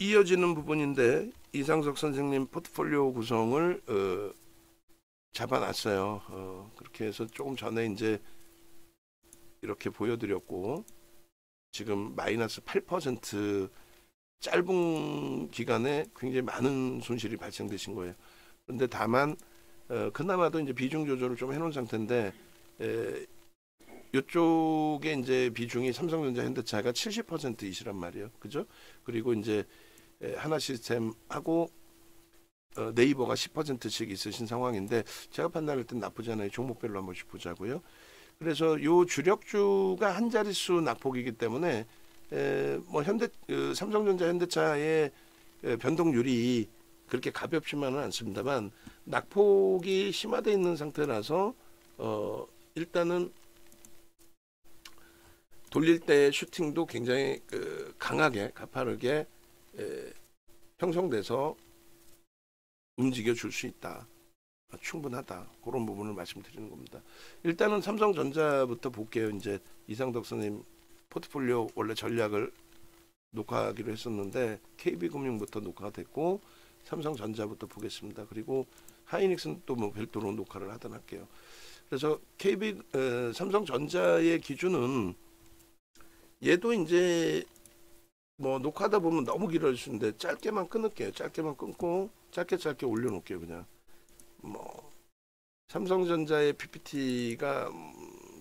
이어지는 부분인데 이상석 선생님 포트폴리오 구성을 잡아놨어요. 그렇게 해서 조금 전에 이제 이렇게 보여드렸고 지금 마이너스 8% 짧은 기간에 굉장히 많은 손실이 발생되신 거예요. 그런데 다만 그나마도 이제 비중 조절을 좀 해놓은 상태인데 이쪽에 이제 비중이 삼성전자 현대차가 70%이시란 말이에요. 그죠? 그리고 이제 하나시스템하고 네이버가 10%씩 있으신 상황인데 제가 판단할 땐 나쁘지 않아요. 종목별로 한 번씩 보자고요. 그래서 요 주력주가 한 자릿수 낙폭이기 때문에 뭐 삼성전자 현대차의 변동률이 그렇게 가볍지만은 않습니다만 낙폭이 심화되어 있는 상태라서 일단은 돌릴 때 슈팅도 굉장히 강하게 가파르게 형성돼서 움직여 줄 수 있다. 충분하다. 그런 부분을 말씀드리는 겁니다. 일단은 삼성전자부터 볼게요. 이제 이상덕 선생님 포트폴리오 원래 전략을 녹화하기로 했었는데 KB금융부터 녹화가 됐고 삼성전자부터 보겠습니다. 그리고 하이닉스는 또 뭐 별도로 녹화를 하든 할게요. 그래서 삼성전자의 기준은 얘도 이제 뭐 녹화하다 보면 너무 길어질 수 있는데 짧게만 끊을게요. 짧게만 끊고 짧게 올려놓을게요. 그냥 뭐 삼성전자의 PPT가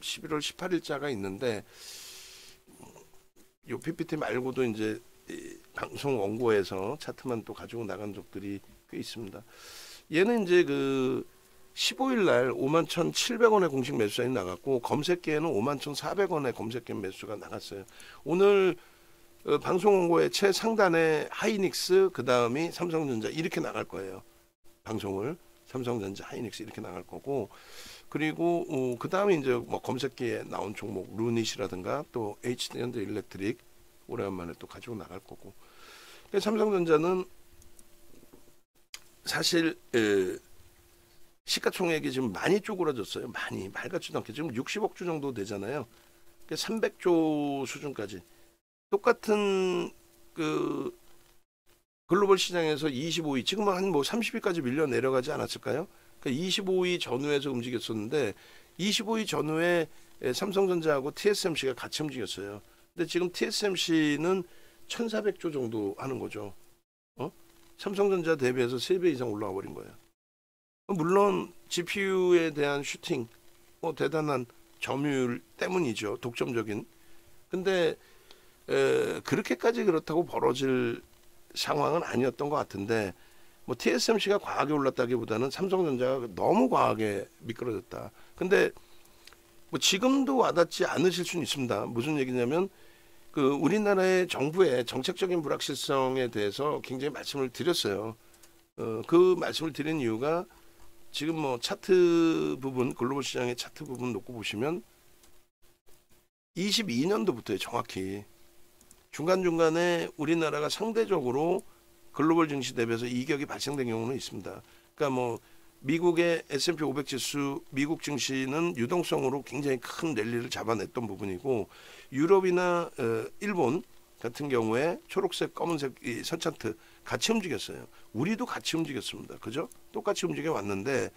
11월 18일자가 있는데 요 PPT 말고도 이제 방송 원고에서 차트만 또 가지고 나간 적들이 꽤 있습니다. 얘는 이제 15일 날 51,700원에 공식 매수사인 나갔고 검색계에는 51,400원에 검색계 매수가 나갔어요. 오늘 방송 원고의 최상단에 하이닉스 그 다음이 삼성전자 이렇게 나갈 거예요. 방송을 삼성전자 하이닉스 이렇게 나갈 거고 그리고 그 다음에 이제 뭐 검색기에 나온 종목 루닛이라든가 또 HD현대일렉트릭 오래간만에 또 가지고 나갈 거고 삼성전자는 사실 시가총액이 지금 많이 쪼그라졌어요. 많이 말 같지도 않게 지금 60억 주 정도 되잖아요. 300조 수준까지 똑같은 글로벌 시장에서 25위 지금 한 뭐 30위까지 밀려 내려가지 않았을까요? 그러니까 25위 전후에서 움직였었는데 25위 전후에 삼성전자하고 TSMC가 같이 움직였어요. 근데 지금 TSMC는 1,400조 정도 하는 거죠. 삼성전자 대비해서 3배 이상 올라와 버린 거예요. 물론 GPU에 대한 슈팅 대단한 점유율 때문이죠. 독점적인. 근데 그렇게까지 그렇다고 벌어질 상황은 아니었던 것 같은데 뭐 TSMC가 과하게 올랐다기보다는 삼성전자가 너무 과하게 미끄러졌다. 근데 뭐 지금도 와닿지 않으실 수는 있습니다. 무슨 얘기냐면 우리나라의 정부의 정책적인 불확실성에 대해서 굉장히 말씀을 드렸어요. 그 말씀을 드린 이유가 지금 뭐 차트 부분 글로벌 시장의 차트 부분 놓고 보시면 22년도부터요. 정확히 중간중간에 우리나라가 상대적으로 글로벌 증시 대비해서 이격이 발생된 경우는 있습니다. 그러니까 뭐 미국의 S&P 500 지수 미국 증시는 유동성으로 굉장히 큰 랠리를 잡아냈던 부분이고 유럽이나 일본 같은 경우에 초록색 검은색 이 선차트 같이 움직였어요. 우리도 같이 움직였습니다. 그죠? 똑같이 움직여 왔는데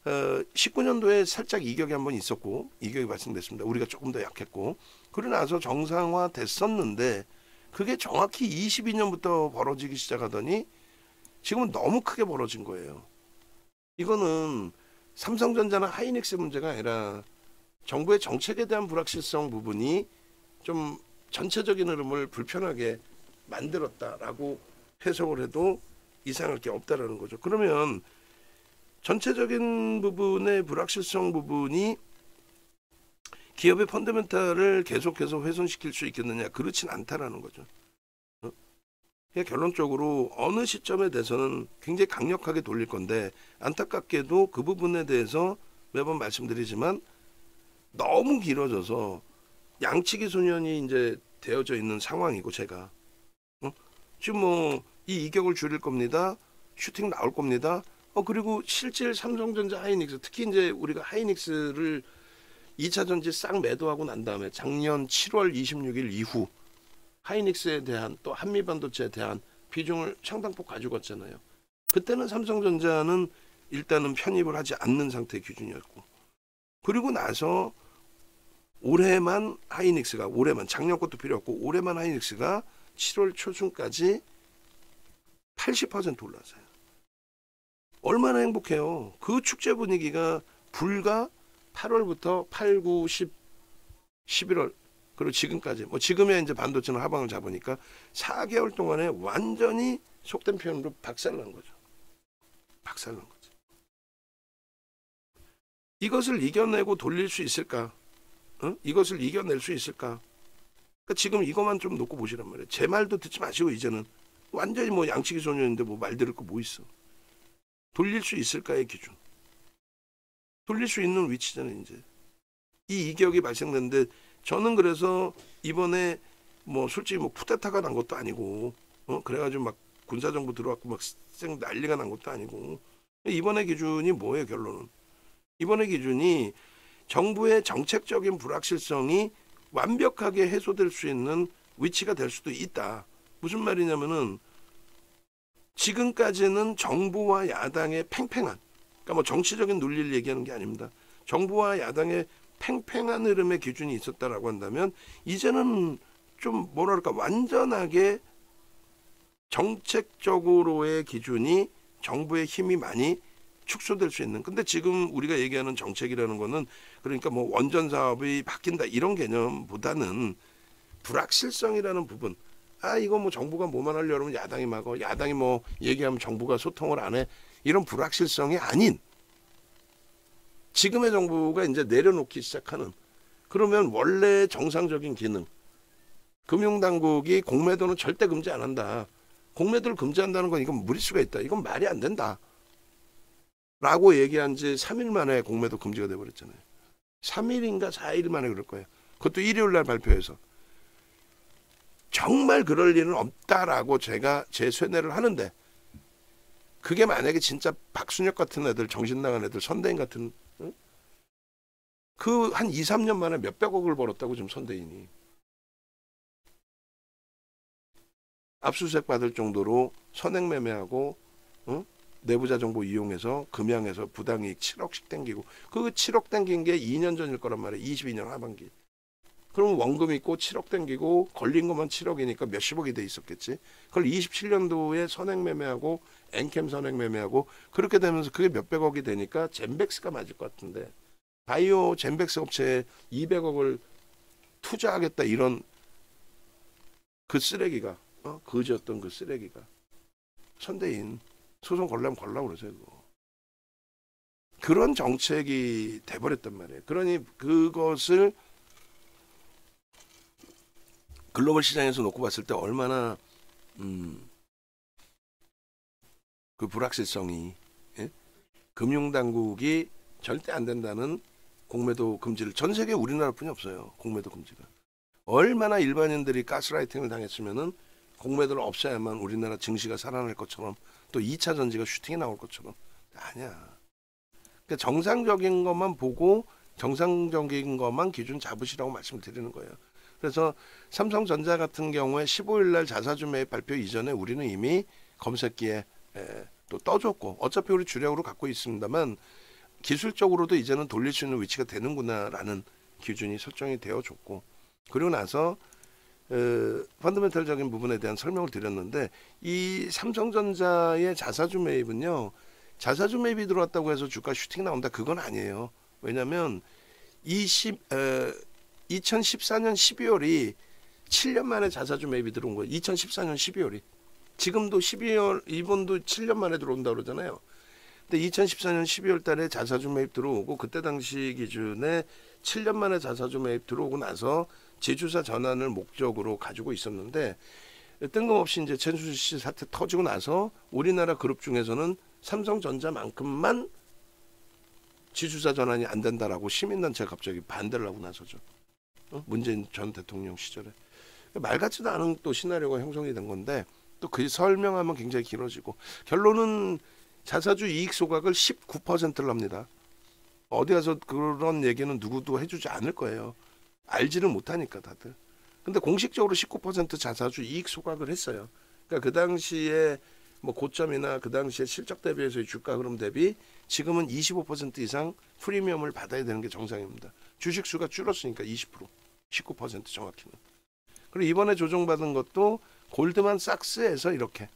19년도에 살짝 이격이 한번 있었고 이격이 발생됐습니다. 우리가 조금 더 약했고 그러고 나서 정상화 됐었는데 그게 정확히 22년부터 벌어지기 시작하더니 지금은 너무 크게 벌어진 거예요. 이거는 삼성전자나 하이닉스 문제가 아니라 정부의 정책에 대한 불확실성 부분이 좀 전체적인 흐름을 불편하게 만들었다라고 해석을 해도 이상할 게 없다라는 거죠. 그러면 전체적인 부분의 불확실성 부분이 기업의 펀더멘탈을 계속해서 훼손시킬 수 있겠느냐? 그렇진 않다라는 거죠. 결론적으로 어느 시점에 대해서는 굉장히 강력하게 돌릴 건데 안타깝게도 그 부분에 대해서 매번 말씀드리지만 너무 길어져서 양치기 소년이 이제 되어져 있는 상황이고 제가 지금 뭐 이 이격을 줄일 겁니다. 슈팅 나올 겁니다. 그리고 실질 삼성전자 하이닉스 특히 이제 우리가 하이닉스를 2차 전지 싹 매도하고 난 다음에 작년 7월 26일 이후 하이닉스에 대한 또 한미반도체에 대한 비중을 상당폭 가지고 갔잖아요. 그때는 삼성전자는 일단은 편입을 하지 않는 상태의 기준이었고, 그리고 나서 올해만 하이닉스가, 올해만, 작년 것도 필요 없고 올해만 하이닉스가 7월 초순까지 80% 올랐어요. 얼마나 행복해요. 그 축제 분위기가 불과 8월부터 8, 9, 10, 11월 그리고 지금까지, 뭐 지금의 이제 반도체는 하방을 잡으니까 4개월 동안에 완전히 속된 표현으로 박살난 거죠. 박살난 거죠. 이것을 이겨내고 돌릴 수 있을까? 이것을 이겨낼 수 있을까? 그러니까 지금 이것만 좀 놓고 보시란 말이에요. 제 말도 듣지 마시고 이제는 완전히 뭐 양치기 소년인데 뭐 말 들을 거 뭐 있어. 돌릴 수 있을까의 기준. 돌릴 수 있는 위치잖아요. 이제 이 이격이 발생됐는데, 저는 그래서 이번에 뭐 솔직히 뭐 쿠데타가 난 것도 아니고 그래가지고 막 군사정부 들어왔고 막 난리가 난 것도 아니고, 이번의 기준이 뭐예요? 결론은 이번의 기준이 정부의 정책적인 불확실성이 완벽하게 해소될 수 있는 위치가 될 수도 있다. 무슨 말이냐면은 지금까지는 정부와 야당의 팽팽한, 그러니까 뭐 정치적인 논리를 얘기하는 게 아닙니다. 정부와 야당의 팽팽한 흐름의 기준이 있었다라고 한다면, 이제는 좀 뭐랄까 완전하게 정책적으로의 기준이, 정부의 힘이 많이 축소될 수 있는. 근데 지금 우리가 얘기하는 정책이라는 거는 그러니까 뭐 원전 사업이 바뀐다 이런 개념보다는 불확실성이라는 부분. 이거 뭐 정부가 뭐만 하려 그러면 야당이 막어, 야당이 뭐 얘기하면 정부가 소통을 안 해, 이런 불확실성이 아닌 지금의 정부가 이제 내려놓기 시작하는, 그러면 원래 정상적인 기능, 금융당국이 공매도는 절대 금지 안 한다, 공매도를 금지한다는 건 이건 무리수가 있다, 이건 말이 안 된다 라고 얘기한 지 3일 만에 공매도 금지가 돼버렸잖아요. 3일인가 4일 만에 그럴 거예요. 그것도 일요일 날 발표해서. 정말 그럴 일은 없다라고 제가 제 쇠뇌를 하는데, 그게 만약에 진짜 박순혁 같은 애들, 정신 나간 애들, 선대인 같은, 그 한 2, 3년 만에 몇백억을 벌었다고 지금 선대인이. 압수수색 받을 정도로 선행매매하고 내부자 정보 이용해서 금양해서 부당이익 7억씩 땡기고, 그 7억 땡긴 게 2년 전일 거란 말이에요. 22년 하반기. 그럼 원금 있고 7억 땡기고 걸린 것만 7억이니까 몇십억이 돼 있었겠지. 그걸 27년도에 선행매매하고 엔캠 선행매매하고 그렇게 되면서 그게 몇백억이 되니까 젠백스가 맞을 것 같은데, 바이오 젠백스 업체에 200억을 투자하겠다 이런 그 쓰레기가, 거지였던 그 쓰레기가 선대인 소송 걸려면 걸라고 그러세요. 그거. 그런 정책이 돼버렸단 말이에요. 그러니 그것을 글로벌 시장에서 놓고 봤을 때 얼마나 그 불확실성이, 금융당국이 절대 안 된다는 공매도 금지를, 전 세계 우리나라뿐이 없어요. 공매도 금지가. 얼마나 일반인들이 가스라이팅을 당했으면은 공매도를 없애야만 우리나라 증시가 살아날 것처럼, 또 2차 전지가 슈팅이 나올 것처럼. 아니야. 그러니까 정상적인 것만 보고 정상적인 것만 기준 잡으시라고 말씀을 드리는 거예요. 그래서 삼성전자 같은 경우에 15일 날 자사주 매입 발표 이전에 우리는 이미 검색기에 또 떠줬고, 어차피 우리 주력으로 갖고 있습니다만 기술적으로도 이제는 돌릴 수 있는 위치가 되는구나라는 기준이 설정이 되어줬고, 그리고 나서 펀더멘털적인 부분에 대한 설명을 드렸는데, 이 삼성전자의 자사주 매입은요, 자사주 매입이 들어왔다고 해서 주가 슈팅 나온다 그건 아니에요. 왜냐하면 2014년 12월이 7년 만에 자사주 매입이 들어온 거예요. 2014년 12월이. 지금도 12월, 이번도 7년 만에 들어온다 그러잖아요. 근데 2014년 12월 달에 자사주 매입 들어오고, 그때 당시 기준에 7년 만에 자사주 매입 들어오고 나서 지주사 전환을 목적으로 가지고 있었는데, 뜬금없이 이제 최순실 씨 사태 터지고 나서 우리나라 그룹 중에서는 삼성전자만큼만 지주사 전환이 안 된다라고 시민단체가 갑자기 반대를 하고 나서죠. 문재인 전 대통령 시절에. 말 같지도 않은 또 시나리오가 형성이 된 건데, 또 그 설명하면 굉장히 길어지고, 결론은 자사주 이익 소각을 19%를 합니다. 어디 가서 그런 얘기는 누구도 해주지 않을 거예요. 알지를 못하니까 다들. 근데 공식적으로 19% 자사주 이익 소각을 했어요. 그러니까 그 당시에 뭐 고점이나 그 당시에 실적 대비해서의 주가 흐름 대비 지금은 25% 이상 프리미엄을 받아야 되는 게 정상입니다. 주식 수가 줄었으니까 20%, 19% 정확히는. 그리고 이번에 조정받은 것도 골드만삭스에서 이렇게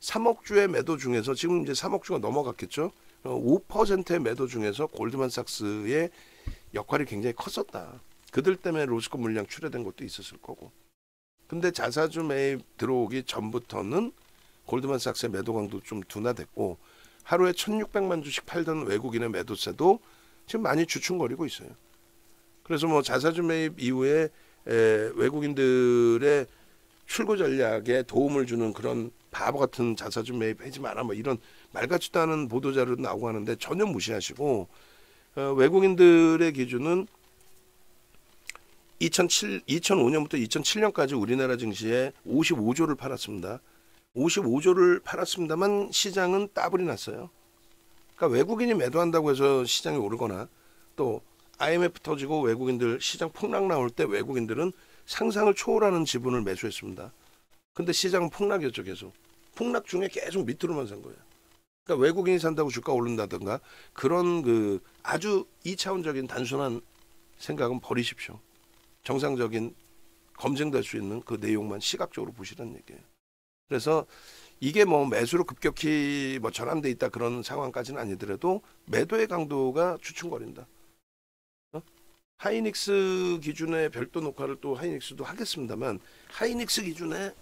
3억 주의 매도 중에서 지금 이제 3억 주가 넘어갔겠죠. 5%의 매도 중에서 골드만삭스의 역할이 굉장히 컸었다. 그들 때문에 로스코 물량 출회된 것도 있었을 거고. 근데 자사주 매입 들어오기 전부터는 골드만삭스의 매도 강도 좀 둔화됐고 하루에 1,600만 주씩 팔던 외국인의 매도세도 지금 많이 주춤거리고 있어요. 그래서 뭐 자사주 매입 이후에 외국인들의 출구 전략에 도움을 주는 그런 바보 같은 자사주 매입하지 마라 뭐 이런 말 같지도 않은 보도자료도 나오고 하는데 전혀 무시하시고 외국인들의 기준은 2005년부터 2007년까지 우리나라 증시에 55조를 팔았습니다. 55조를 팔았습니다만 시장은 따블이 났어요. 그러니까 외국인이 매도한다고 해서 시장이 오르거나 또 IMF 터지고 외국인들 시장 폭락 나올 때 외국인들은 상상을 초월하는 지분을 매수했습니다. 근데 시장은 폭락이었죠. 계속. 폭락 중에 계속 밑으로만 산 거예요. 그러니까 외국인이 산다고 주가 오른다든가 그런 그 아주 2차원적인 단순한 생각은 버리십시오. 정상적인 검증될 수 있는 그 내용만 시각적으로 보시라는 얘기예요. 그래서 이게 뭐 매수로 급격히 뭐 전환돼 있다 그런 상황까지는 아니더라도 매도의 강도가 주춤거린다. 하이닉스 기준에 별도 녹화를 또 하이닉스도 하겠습니다.만 하이닉스 기준에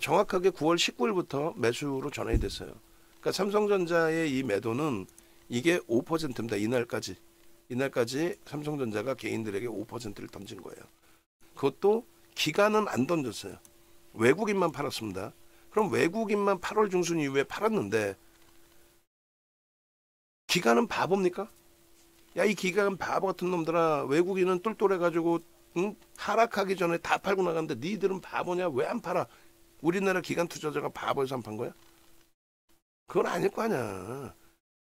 정확하게 9월 19일부터 매수로 전환이 됐어요. 그러니까 삼성전자의 이 매도는 이게 5%입니다. 이날까지 삼성전자가 개인들에게 5%를 던진 거예요. 그것도 기간은 안 던졌어요. 외국인만 팔았습니다. 그럼 외국인만 8월 중순 이후에 팔았는데 기간은 바보입니까? 야, 이 기간 바보 같은 놈들아, 외국인은 똘똘해가지고 하락하기 전에 다 팔고 나갔는데 니들은 바보냐? 왜 안 팔아? 우리나라 기관 투자자가 바보여서 안 판 거야? 그건 아닐 거 아니야.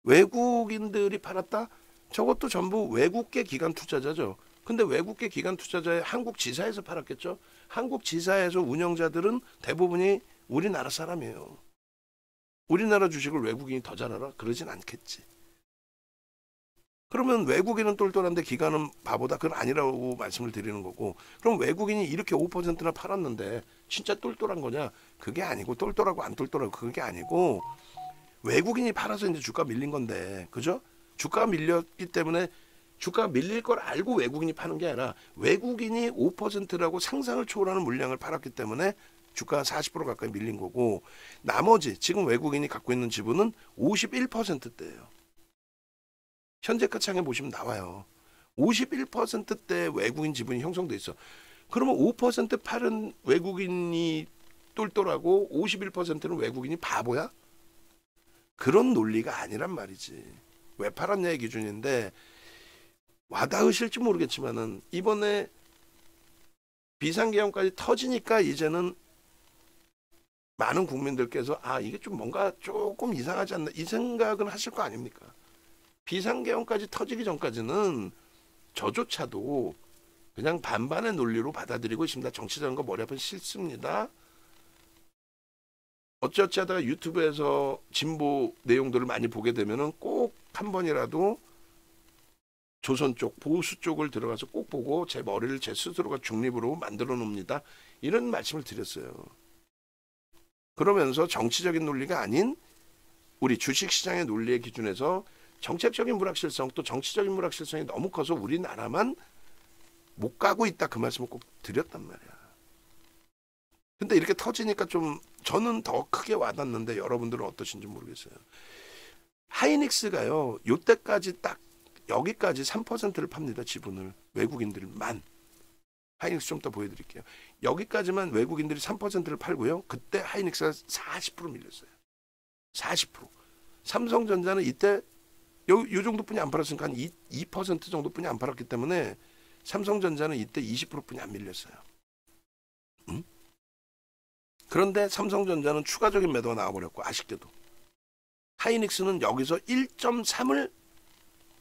외국인들이 팔았다? 저것도 전부 외국계 기관 투자자죠. 근데 외국계 기관 투자자의 한국 지사에서 팔았겠죠. 한국 지사에서 운영자들은 대부분이 우리나라 사람이에요. 우리나라 주식을 외국인이 더 잘 알아? 그러진 않겠지. 그러면 외국인은 똘똘한데 기관은 바보다. 그건 아니라고 말씀을 드리는 거고. 그럼 외국인이 이렇게 5%나 팔았는데 진짜 똘똘한 거냐? 그게 아니고 똘똘하고 안 똘똘하고 그게 아니고 외국인이 팔아서 이제 주가 밀린 건데, 그죠? 주가가 밀렸기 때문에 주가가 밀릴 걸 알고 외국인이 파는 게 아니라 외국인이 5%라고 상상을 초월하는 물량을 팔았기 때문에 주가가 40% 가까이 밀린 거고 나머지 지금 외국인이 갖고 있는 지분은 51%대예요. 현재가 창에 보시면 나와요. 51%대 외국인 지분이 형성돼 있어. 그러면 5% 팔은 외국인이 똘똘하고 51%는 외국인이 바보야? 그런 논리가 아니란 말이지. 왜 팔았냐의 기준인데 와닿으실지 모르겠지만은 이번에 비상계엄까지 터지니까 이제는 많은 국민들께서 아 이게 좀 뭔가 조금 이상하지 않나 이 생각은 하실 거 아닙니까? 비상계엄까지 터지기 전까지는 저조차도 그냥 반반의 논리로 받아들이고 있습니다. 정치적인 거 머리 아픈 싫습니다. 어찌어찌 하다가 유튜브에서 진보 내용들을 많이 보게 되면은 꼭 한 번이라도 조선 쪽, 보수 쪽을 들어가서 꼭 보고 제 머리를 제 스스로가 중립으로 만들어 놓습니다. 이런 말씀을 드렸어요. 그러면서 정치적인 논리가 아닌 우리 주식시장의 논리의 기준에서 정책적인 불확실성 또 정치적인 불확실성이 너무 커서 우리나라만 못 가고 있다 그 말씀을 꼭 드렸단 말이야. 근데 이렇게 터지니까 좀 저는 더 크게 와닿는데 여러분들은 어떠신지 모르겠어요. 하이닉스가요. 요때까지 딱 여기까지 3%를 팝니다. 지분을. 외국인들만. 하이닉스 좀 더 보여드릴게요. 여기까지만 외국인들이 3%를 팔고요. 그때 하이닉스가 40% 밀렸어요. 40%. 삼성전자는 이때 요 정도뿐이 안 팔았으니까 한 2% 정도뿐이 안 팔았기 때문에 삼성전자는 이때 20%뿐이 안 밀렸어요. 응? 그런데 삼성전자는 추가적인 매도가 나와버렸고 아쉽게도. 하이닉스는 여기서 1.3을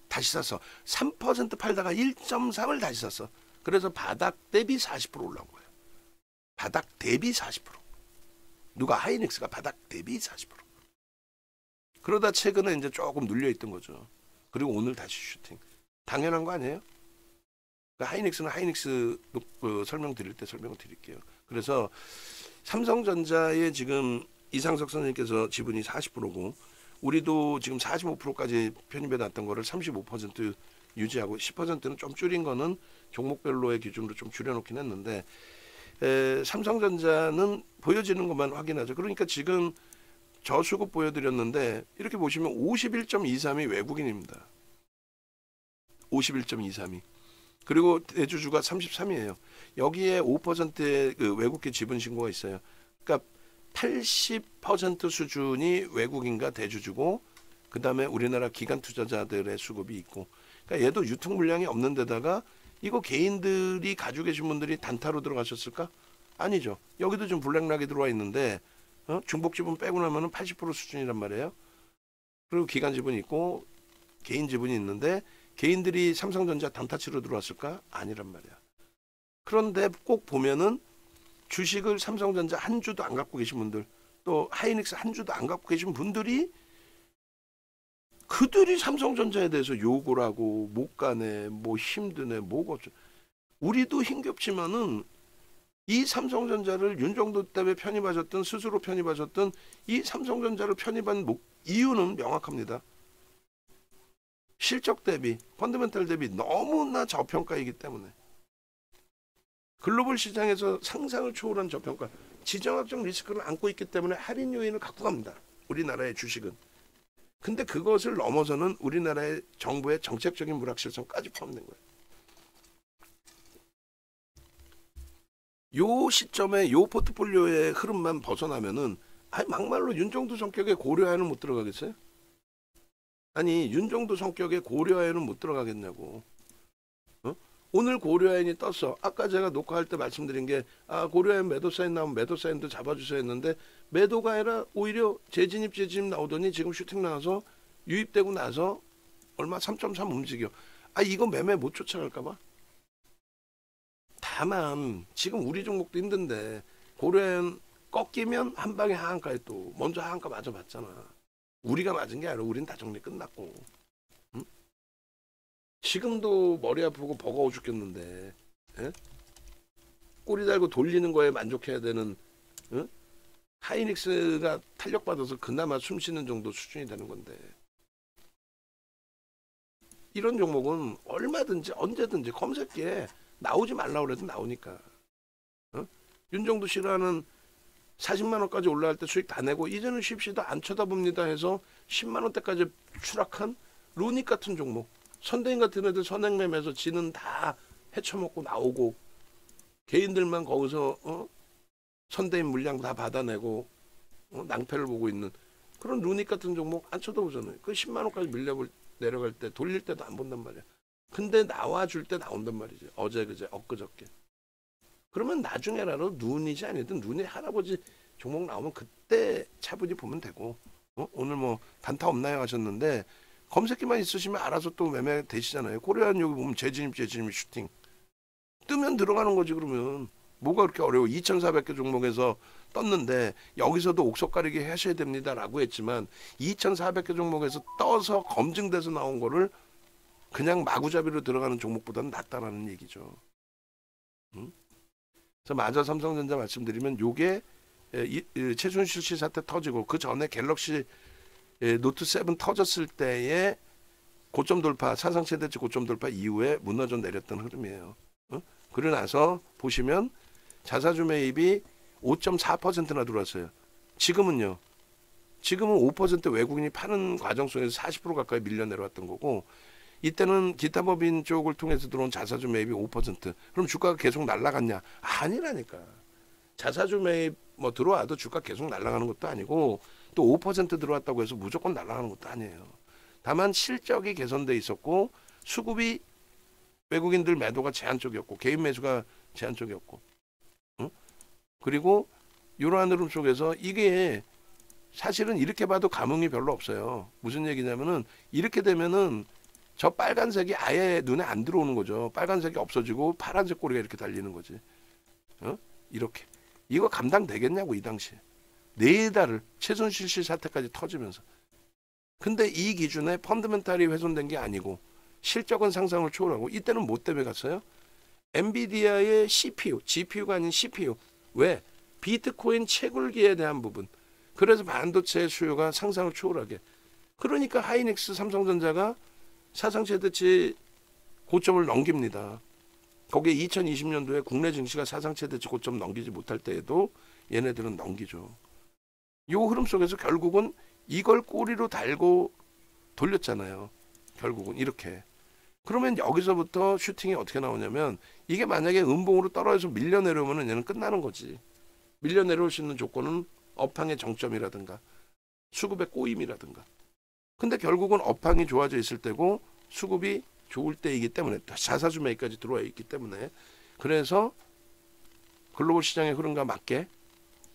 다시 샀어. 3% 팔다가 1.3을 다시 샀어. 그래서 바닥 대비 40% 올라온 거예요. 바닥 대비 40%. 누가 하이닉스가 바닥 대비 40%. 그러다 최근에 이제 조금 눌려 있던 거죠. 그리고 오늘 다시 슈팅. 당연한 거 아니에요? 그러니까 하이닉스는 하이닉스 설명드릴 때 설명을 드릴게요. 그래서 삼성전자의 지금 이상석 선생님께서 지분이 40%고 우리도 지금 45%까지 편입해 놨던 거를 35% 유지하고 10%는 좀 줄인 거는 종목별로의 기준으로 좀 줄여놓긴 했는데 삼성전자는 보여지는 것만 확인하죠. 그러니까 지금 저수급 보여드렸는데 이렇게 보시면 51.23이 외국인입니다. 51.23이. 그리고 대주주가 33이에요. 여기에 5%의 그 외국계 지분 신고가 있어요. 그러니까 80% 수준이 외국인과 대주주고 그 다음에 우리나라 기관 투자자들의 수급이 있고 그러니까 얘도 유통 물량이 없는 데다가 이거 개인들이 가지고 계신 분들이 단타로 들어가셨을까? 아니죠. 여기도 좀 블랙락이 들어와 있는데 중복 지분 빼고 나면은 80% 수준이란 말이에요. 그리고 기관 지분이 있고 개인 지분이 있는데 개인들이 삼성전자 단타치로 들어왔을까? 아니란 말이야. 그런데 꼭 보면은 주식을 삼성전자 한 주도 안 갖고 계신 분들 또 하이닉스 한 주도 안 갖고 계신 분들이 그들이 삼성전자에 대해서 욕을 하고 못 가네 뭐 힘드네 뭐가 어쩌 우리도 힘겹지만은 이 삼성전자를 윤정도 때문에 편입하셨던 스스로 편입하셨던 이 삼성전자를 편입한 이유는 명확합니다. 실적 대비, 펀더멘탈 대비 너무나 저평가이기 때문에 글로벌 시장에서 상상을 초월한 저평가, 지정학적 리스크를 안고 있기 때문에 할인 요인을 갖고 갑니다. 우리나라의 주식은. 근데 그것을 넘어서는 우리나라의 정부의 정책적인 불확실성까지 포함된 거예요. 요 시점에 요 포트폴리오의 흐름만 벗어나면은 막말로 윤정도 성격의 고려하에는 못 들어가겠어요? 아니 윤정도 성격의 고려하에는 못 들어가겠냐고. 오늘 고려하인이 떴어. 아까 제가 녹화할 때 말씀드린 게 고려하인 매도 사인 나오면 매도 사인도 잡아주셔야 했는데 매도가 아니라 오히려 재진입 나오더니 지금 슈팅 나와서 유입되고 나서 얼마 3.3 움직여. 이거 매매 못 쫓아갈까 봐. 다만 지금 우리 종목도 힘든데 고려하인 꺾이면 한 방에 하한가에 또 먼저 하한가 맞아봤잖아. 우리가 맞은 게 아니라 우린 다 정리 끝났고. 응? 지금도 머리 아프고 버거워 죽겠는데 꼬리 달고 돌리는 거에 만족해야 되는 하이닉스가 탄력받아서 그나마 숨쉬는 정도 수준이 되는 건데 이런 종목은 얼마든지 언제든지 검색기에 나오지 말라고 해도 나오니까 윤정도 싫어하는 40만 원까지 올라갈 때 수익 다 내고 이제는 쉽시다 안 쳐다봅니다 해서 10만 원대까지 추락한 루닉 같은 종목 선대인 같은 애들 선행매매해서 지는 다 헤쳐먹고 나오고 개인들만 거기서 선대인 물량 다 받아내고 낭패를 보고 있는 그런 루닉 같은 종목 안 쳐다보잖아요. 그 10만 원까지 내려갈 때 돌릴 때도 안 본단 말이야. 근데 나와줄 때 나온단 말이지. 어제 그제 엊그저께. 그러면 나중에라도 눈이지 아니든 눈이 할아버지 종목 나오면 그때 차분히 보면 되고 오늘 뭐 단타 없나요 하셨는데 검색기만 있으시면 알아서 또 매매 되시잖아요. 고려한 여기 보면 재진입 슈팅 뜨면 들어가는 거지. 그러면 뭐가 그렇게 어려워. 2,400개 종목에서 떴는데 여기서도 옥석 가리기 하셔야 됩니다라고 했지만 2,400개 종목에서 떠서 검증돼서 나온 거를 그냥 마구잡이로 들어가는 종목보다는 낫다라는 얘기죠. 그래서 마저 삼성전자 말씀드리면 요게 최순실 씨 사태 터지고 그 전에 갤럭시 노트 7 터졌을 때의 고점 돌파, 사상 최대치 고점 돌파 이후에 무너져 내렸던 흐름이에요. 그러고 나서 보시면 자사주 매입이 5.4%나 들어왔어요. 지금은요. 지금은 5% 외국인이 파는 과정 속에서 40% 가까이 밀려 내려왔던 거고 이때는 기타 법인 쪽을 통해서 들어온 자사주 매입이 5%. 그럼 주가가 계속 날아갔냐? 아니라니까. 자사주 매입 뭐 들어와도 주가 계속 날아가는 것도 아니고 또 5% 들어왔다고 해서 무조건 날아가는 것도 아니에요. 다만 실적이 개선돼 있었고 수급이 외국인들 매도가 제한적이었고 개인 매수가 제한적이었고 그리고 이러한 흐름 속에서 이게 사실은 이렇게 봐도 감흥이 별로 없어요. 무슨 얘기냐면은 이렇게 되면은 저 빨간색이 아예 눈에 안 들어오는 거죠. 빨간색이 없어지고 파란색 꼬리가 이렇게 달리는 거지. 이렇게. 이거 감당되겠냐고 이 당시에. 4달을 최순실 씨 사태까지 터지면서. 근데 이 기준에 펀더멘탈이 훼손된 게 아니고 실적은 상상을 초월하고 이때는 뭐 때문에 갔어요? 엔비디아의 CPU, GPU가 아닌 CPU. 왜? 비트코인 채굴기에 대한 부분. 그래서 반도체 수요가 상상을 초월하게. 그러니까 하이닉스 삼성전자가 사상 최대치 고점을 넘깁니다. 거기에 2020년도에 국내 증시가 사상 최대치 고점 넘기지 못할 때에도 얘네들은 넘기죠. 요 흐름 속에서 결국은 이걸 꼬리로 달고 돌렸잖아요. 결국은 이렇게. 그러면 여기서부터 슈팅이 어떻게 나오냐면 이게 만약에 음봉으로 떨어져서 밀려 내려오면 얘는 끝나는 거지. 밀려 내려올 수 있는 조건은 업황의 정점이라든가 수급의 꼬임이라든가. 근데 결국은 업황이 좋아져 있을 때고 수급이 좋을 때이기 때문에 자사주 매입까지 들어와 있기 때문에 그래서 글로벌 시장의 흐름과 맞게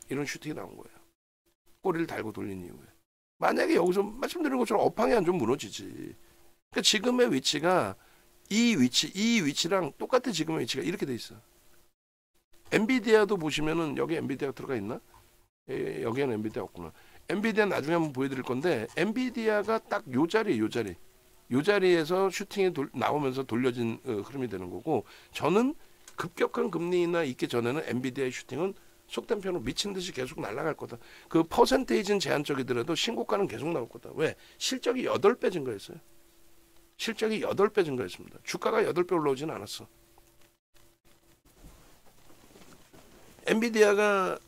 이런 슈팅이 나온 거예요. 꼬리를 달고 돌린 이후에. 만약에 여기서 말씀드린 것처럼 업황이 안 좀 무너지지. 그러니까 지금의 위치가 이 위치랑 똑같아. 지금의 위치가 이렇게 돼 있어. 엔비디아도 보시면은 여기 엔비디아가 들어가 있나? 여기에는 엔비디아 없구나. 엔비디아 나중에 한번 보여드릴 건데 엔비디아가 딱 요 자리에서 슈팅이 나오면서 돌려진 흐름이 되는 거고 저는 급격한 금리 인하 있기 전에는 엔비디아의 슈팅은 속된 편으로 미친 듯이 계속 날아갈 거다. 그 퍼센테이지는 제한적이더라도 신고가는 계속 나올 거다. 왜? 실적이 8배 증가했어요. 실적이 8배 증가했습니다. 주가가 8배 올라오지는 않았어. 엔비디아가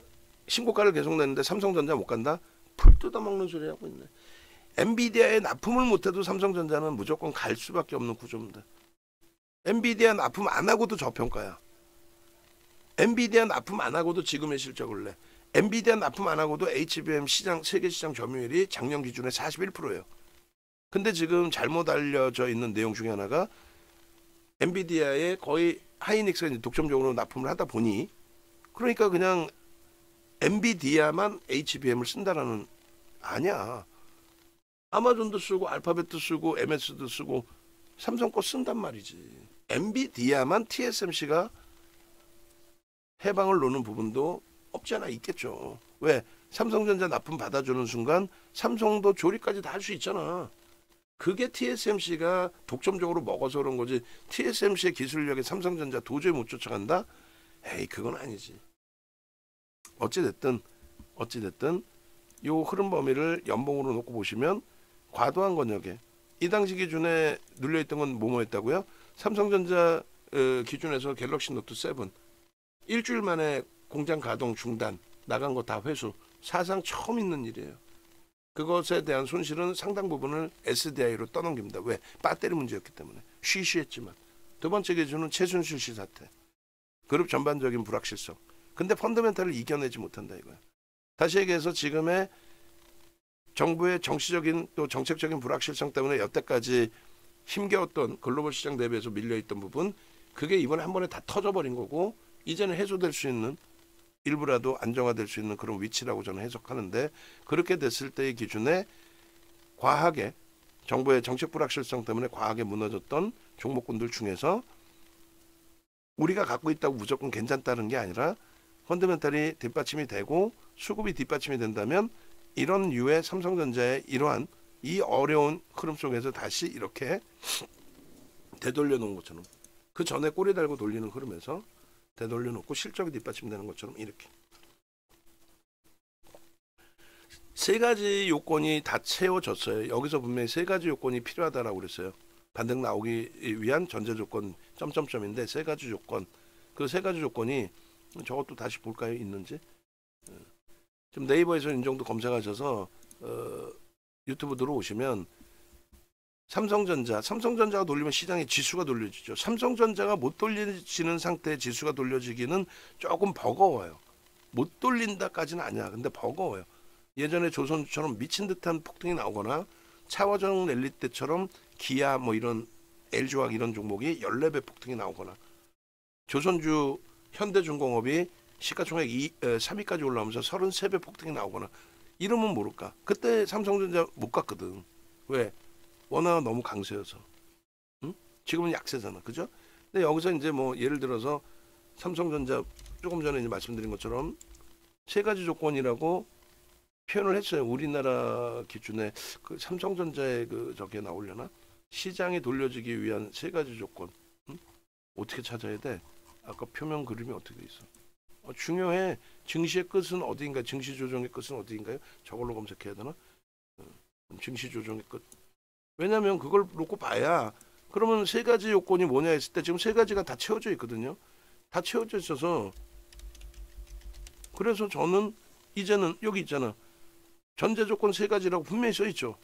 신고가를 계속 내는데 삼성전자 못 간다? 풀 뜯어먹는 소리 하고 있네. 엔비디아에 납품을 못해도 삼성전자는 무조건 갈 수밖에 없는 구조입니다. 엔비디아 납품 안 하고도 저평가야. 엔비디아 납품 안 하고도 지금의 실적을 내. 엔비디아 납품 안 하고도 HBM 시장 세계 시장 점유율이 작년 기준에 41%예요. 근데 지금 잘못 알려져 있는 내용 중에 하나가 엔비디아에 거의 하이닉스가 독점적으로 납품을 하다 보니 그러니까 그냥 엔비디아만 HBM을 쓴다라는 아니야. 아마존도 쓰고 알파벳도 쓰고 MS도 쓰고 삼성 거 쓴단 말이지. 엔비디아만 TSMC가 해방을 놓는 부분도 없지 않아 있겠죠. 왜? 삼성전자 납품 받아주는 순간 삼성도 조립까지 다 할 수 있잖아. 그게 TSMC가 독점적으로 먹어서 그런 거지. TSMC의 기술력에 삼성전자 도저히 못 쫓아간다? 에이 그건 아니지. 어찌됐든 요 흐름 범위를 연봉으로 놓고 보시면 과도한 권역에 이 당시 기준에 눌려있던 건 뭐였다고요? 삼성전자 기준에서 갤럭시 노트 7 일주일 만에 공장 가동 중단 나간 거 다 회수. 사상 처음 있는 일이에요. 그것에 대한 손실은 상당 부분을 SDI로 떠넘깁니다. 왜? 배터리 문제였기 때문에. 쉬쉬했지만. 두 번째 기준은 최순실 씨 사태. 그룹 전반적인 불확실성. 근데 펀더멘탈을 이겨내지 못한다 이거야. 다시 얘기해서 지금의 정부의 정치적인 또 정책적인 불확실성 때문에 여태까지 힘겨웠던 글로벌 시장 대비해서 밀려있던 부분 그게 이번에 한 번에 다 터져버린 거고 이제는 해소될 수 있는 일부라도 안정화될 수 있는 그런 위치라고 저는 해석하는데 그렇게 됐을 때의 기준에 과하게 정부의 정책 불확실성 때문에 과하게 무너졌던 종목군들 중에서 우리가 갖고 있다고 무조건 괜찮다는 게 아니라 펀더멘탈이 뒷받침이 되고 수급이 뒷받침이 된다면 이런 유의 삼성전자의 이러한 이 어려운 흐름 속에서 다시 이렇게 되돌려 놓은 것처럼 그 전에 꼬리 달고 돌리는 흐름에서 되돌려 놓고 실적이 뒷받침되는 것처럼 이렇게 세 가지 요건이 다 채워졌어요. 여기서 분명히 세 가지 요건이 필요하다라고 그랬어요. 반등 나오기 위한 전제 조건 점점점인데 세 가지 조건 그 세 가지 조건이 저것도 다시 볼까요? 있는지 좀 네이버에서 인정도 검색하셔서 유튜브 들어오시면 삼성전자가 돌리면 시장의 지수가 돌려지죠. 삼성전자가 못 돌려지는 상태의 지수가 돌려지기는 조금 버거워요. 못 돌린다까지는 아니야. 근데 버거워요. 예전에 조선주처럼 미친 듯한 폭등이 나오거나 차화정 랠리 때처럼 기아 뭐 이런 LG화학 이런 종목이 14배 폭등이 나오거나 조선주 현대중공업이 시가총액 3위까지 올라오면서 33배 폭등이 나오거나 이러면 모를까. 그때 삼성전자 못 갔거든. 왜? 워낙 너무 강세여서. 응? 지금은 약세잖아. 그죠? 근데 여기서 이제 뭐 예를 들어서 삼성전자 조금 전에 이제 말씀드린 것처럼 세 가지 조건이라고 표현을 했어요. 우리나라 기준에 그 삼성전자의 그 저게 나오려나? 시장이 돌려지기 위한 세 가지 조건. 응? 어떻게 찾아야 돼? 아까 표면 그림이 어떻게 돼 있어? 중요해. 증시의 끝은 어디인가? 증시 조정의 끝은 어디인가요? 저걸로 검색해야 되나? 증시 조정의 끝. 왜냐하면 그걸 놓고 봐야 그러면 세 가지 요건이 뭐냐 했을 때 지금 세 가지가 다 채워져 있거든요. 다 채워져 있어서 그래서 저는 이제는 여기 있잖아. 전제 조건 세 가지라고 분명히 써 있죠.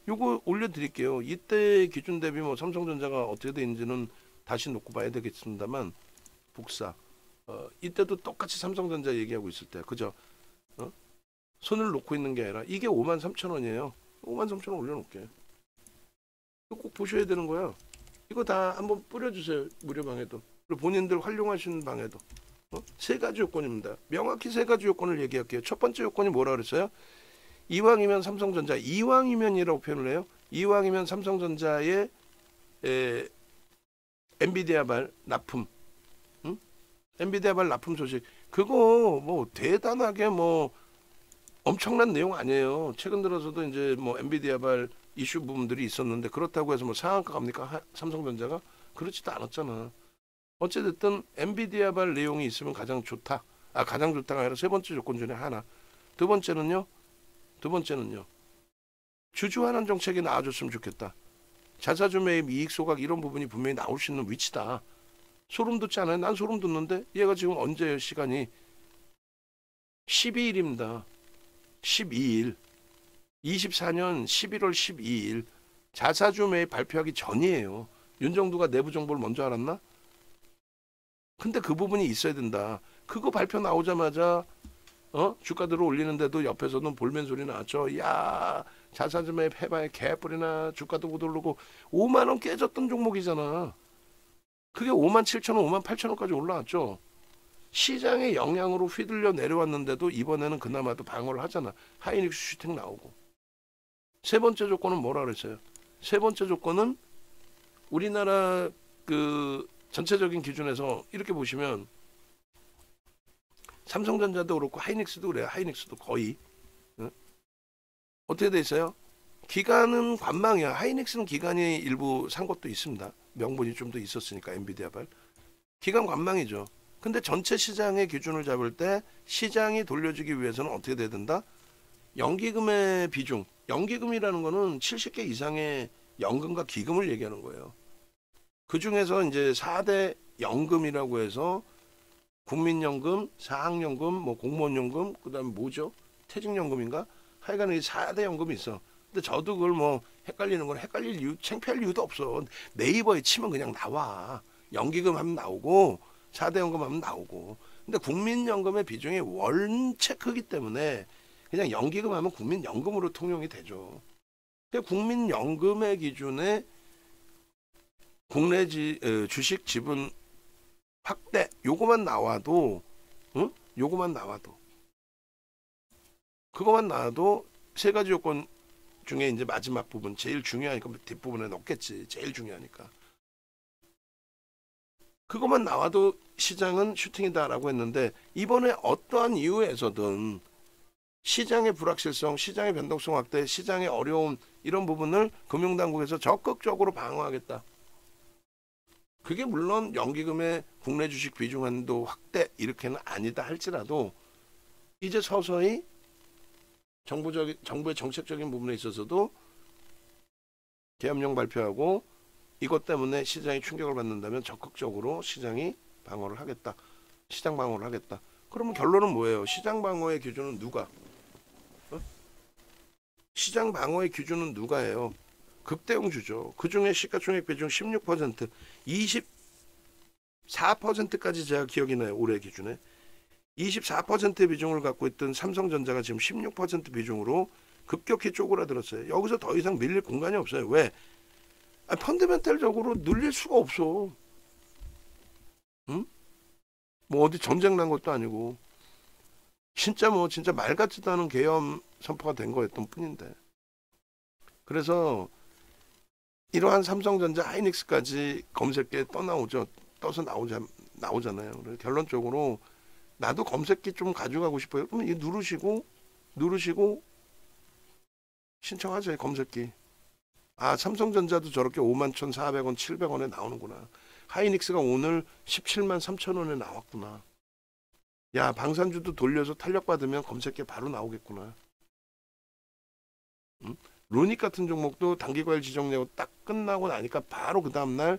요거 올려드릴게요. 이때 기준 대비 뭐 삼성전자가 어떻게 되는지는 다시 놓고 봐야 되겠습니다만 복사. 이때도 똑같이 삼성전자 얘기하고 있을 때 그죠? 손을 놓고 있는 게 아니라 이게 53,000원이에요. 53,000원 올려놓을게. 이거 꼭 보셔야 되는 거야. 이거 다 한번 뿌려주세요. 무료 방에도. 그리고 본인들 활용하시는 방에도. 세 가지 요건입니다. 명확히 세 가지 요건을 얘기할게요. 첫 번째 요건이 뭐라 그랬어요? 이왕이면 삼성전자, 이왕이면이라고 표현을 해요. 이왕이면 삼성전자의 엔비디아발 납품, 엔비디아발 납품 소식. 그거 뭐 대단하게 뭐 엄청난 내용 아니에요. 최근 들어서도 이제 뭐 엔비디아발 이슈 부분들이 있었는데 그렇다고 해서 뭐 상한가 갑니까? 삼성전자가 그렇지도 않았잖아. 어찌됐든 엔비디아발 내용이 있으면 가장 좋다. 가장 좋다가 아니라 세 번째 조건 중에 하나. 두 번째는요. 주주 환원 정책이 나와줬으면 좋겠다. 자사주 매입 이익 소각 이런 부분이 분명히 나올 수 있는 위치다. 소름 돋지 않아요? 난 소름 돋는데 얘가 지금 언제예요? 시간이 12일입니다. 12일 24년 11월 12일 자사주 매입 발표하기 전이에요. 윤정두가 내부 정보를 먼저 알았나? 근데 그 부분이 있어야 된다. 그거 발표 나오자마자 주가들을 올리는데도 옆에서는 볼멘 소리 나왔죠. 야 자사주 매입 해봐야 개뿔이나 주가도 못 오르고 5만 원 깨졌던 종목이잖아. 그게 57,000원, 58,000원까지 올라왔죠. 시장의 영향으로 휘둘려 내려왔는데도 이번에는 그나마도 방어를 하잖아. 하이닉스 슈팅 나오고. 세 번째 조건은 뭐라 그랬어요? 세 번째 조건은 우리나라 그 전체적인 기준에서 이렇게 보시면 삼성전자도 그렇고 하이닉스도 그래요. 하이닉스도 거의 어떻게 돼 있어요? 기간은 관망이야. 하이닉스는 기간이 일부 산 것도 있습니다. 명분이 좀 더 있었으니까 엔비디아발. 기간 관망이죠. 근데 전체 시장의 기준을 잡을 때 시장이 돌려주기 위해서는 어떻게 돼야 된다? 연기금의 비중. 연기금이라는 거는 70개 이상의 연금과 기금을 얘기하는 거예요. 그 중에서 이제 4대 연금이라고 해서 국민연금, 사학연금, 뭐 공무원연금, 그다음에 뭐죠? 퇴직연금인가? 하여간 이 4대 연금이 있어. 근데 저도 그걸 뭐 헷갈리는 건 헷갈릴 이유, 창피할 이유도 없어. 네이버에 치면 그냥 나와. 연기금 하면 나오고 4대 연금 하면 나오고. 근데 국민연금의 비중이 원체 크기 때문에 그냥 연기금 하면 국민연금으로 통용이 되죠. 국민연금의 기준에 국내 주식 지분 확대 요거만 나와도 요거만 나와도 그거만 나와도 세 가지 요건 중에 이제 마지막 부분 제일 중요하니까 뒷부분에 넣겠지. 제일 중요하니까. 그것만 나와도 시장은 슈팅이다라고 했는데 이번에 어떠한 이유에서든 시장의 불확실성, 시장의 변동성 확대, 시장의 어려움 이런 부분을 금융당국에서 적극적으로 방어하겠다. 그게 물론 연기금의 국내 주식 비중 한도 확대 이렇게는 아니다 할지라도 이제 서서히 정부의 정책적인 부분에 있어서도 계엄령 발표하고 이것 때문에 시장이 충격을 받는다면 적극적으로 시장이 방어를 하겠다. 시장 방어를 하겠다. 그러면 결론은 뭐예요? 시장 방어의 기준은 누가? 시장 방어의 기준은 누가 해요? 극대형주죠. 그중에 시가총액 비중 16%, 24%까지 제가 기억이 나요. 올해 기준에. 24%의 비중을 갖고 있던 삼성전자가 지금 16% 비중으로 급격히 쪼그라들었어요. 여기서 더 이상 밀릴 공간이 없어요. 왜? 펀더멘탈적으로 늘릴 수가 없어. 응? 뭐 어디 전쟁 난 것도 아니고 진짜 말 같지도 않은 계엄 선포가 된 거였던 뿐인데. 그래서 이러한 삼성전자 하이닉스까지 검색기에 떠서 나오잖아요. 그래서 결론적으로 나도 검색기 좀 가져가고 싶어요. 그럼 이거 누르시고 누르시고 신청하세요. 검색기. 아, 삼성전자도 저렇게 51,400원, 700원에 나오는구나. 하이닉스가 오늘 17만 3천 원에 나왔구나. 야, 방산주도 돌려서 탄력받으면 검색기에 바로 나오겠구나. 응? 루닉 같은 종목도 단기과열 지정되고 딱 끝나고 나니까 바로 그 다음날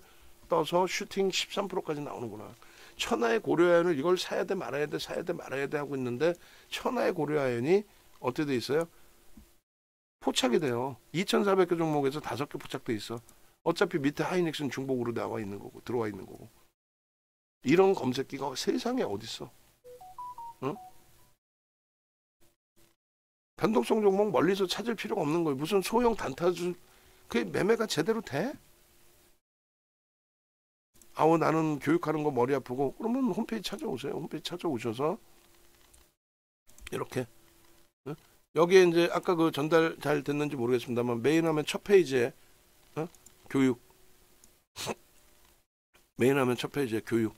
떠서 슈팅 13%까지 나오는구나. 천하의 고려아연을 이걸 사야 돼 말아야 돼 사야 돼 말아야 돼 하고 있는데 천하의 고려아연이 어떻게 돼 있어요? 포착이 돼요. 2,400개 종목에서 5개 포착돼 있어. 어차피 밑에 하이닉스는 중복으로 나와 있는 거고 들어와 있는 거고. 이런 검색기가 세상에 어딨어? 응? 변동성 종목 멀리서 찾을 필요가 없는 거예요. 무슨 소형 단타주 그게 매매가 제대로 돼? 아우 나는 교육하는 거 머리 아프고 그러면 홈페이지 찾아오세요. 홈페이지 찾아오셔서 이렇게 응? 여기에 이제 아까 그 전달 잘 됐는지 모르겠습니다만 메인 화면 첫 페이지에 교육 메인 화면 첫 페이지에 교육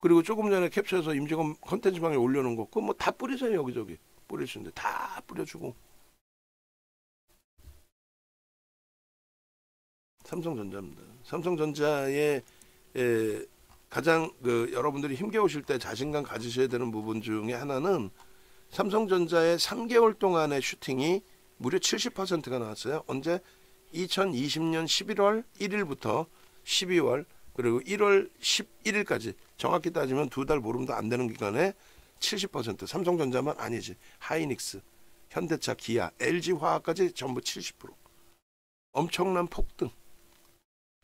그리고 조금 전에 캡처해서 임직원 컨텐츠 방에 올려놓은 거 그거 뭐 다 뿌리세요. 여기저기 뿌릴 수 있는데 다 뿌려주고 삼성전자입니다. 삼성전자의 가장 그 여러분들이 힘겨우실 때 자신감 가지셔야 되는 부분 중에 하나는 삼성전자의 3개월 동안의 슈팅이 무려 70%가 나왔어요. 언제? 2020년 11월 1일부터 12월 그리고 1월 11일까지 정확히 따지면 2달 보름도 안 되는 기간에 70% 삼성전자만 아니지 하이닉스, 현대차, 기아, LG화학까지 전부 70% 엄청난 폭등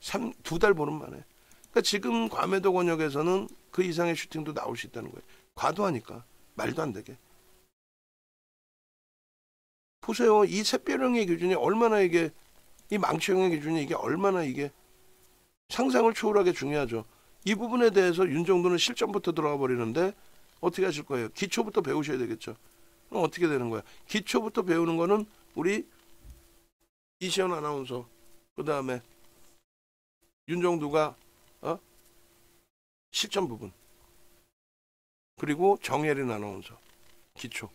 2달 보름 만에 그러니까 지금 과매도 권역에서는 그 이상의 슈팅도 나올 수 있다는 거예요. 과도하니까 말도 안 되게 보세요. 이 샛별형의 기준이 얼마나 이게 이 망치형의 기준이 이게 얼마나 이게 상상을 초월하게 중요하죠. 이 부분에 대해서 윤정도는 실전부터 들어가 버리는데 어떻게 하실 거예요? 기초부터 배우셔야 되겠죠. 그럼 어떻게 되는 거야? 기초부터 배우는 거는 우리 이시연 아나운서 그 다음에 윤정도가 실전 부분 그리고 정혜린 아나운서 기초